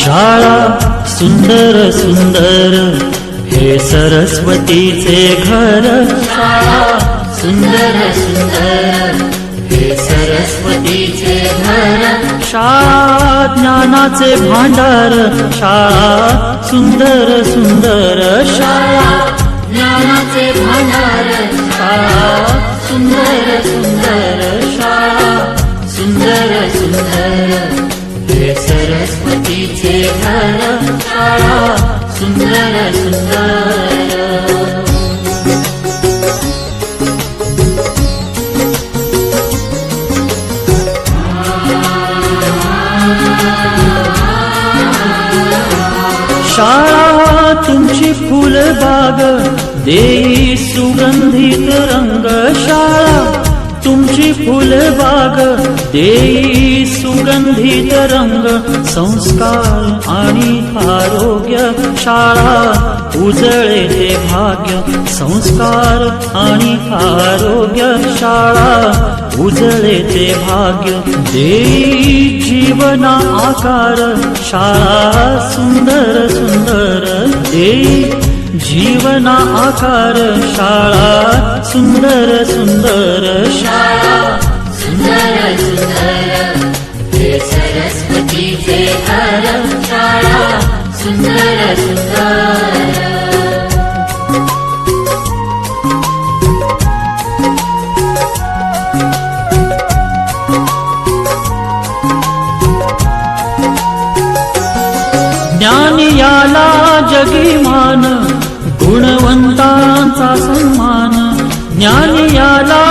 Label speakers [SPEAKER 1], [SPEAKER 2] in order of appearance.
[SPEAKER 1] शाळा सुंदर सुंदर हे सरस्वतीचे घर. शाळा सुंदर सुंदर हे सरस्वतीचे घर. शाळा ज्ञानाचे भांडार. शाळा सुंदर सुंदर. शाळा ज्ञानाचे भांडार. शाळा सुंदर सुंदर. शाळा सुंदर सुंदर हे सरस्वतीचे घर. शाळा सुंदर सुंदर. शाळा तुमची फुलबाग देई सुगंधित रंग. शाळा तुमची फुलबाग देई सुगंधित रंग. संस्कार आणि आरोग्य शाळा उजळे ते भाग्य. संस्कार आणि आरोग्य शाळा उजळे ते भाग्य. देई जीवना आकार. शाळा सुंदर सुंदर देई जीवना आकार. शाळा सुंदर सुंदर. शाळा सुंदर सुंदर हे सरस्वतीचे घर. शाळा सुंदर सुंदर. ज्ञान याला जगीमान. गुणवंतांचा सन्मान. ज्ञान याला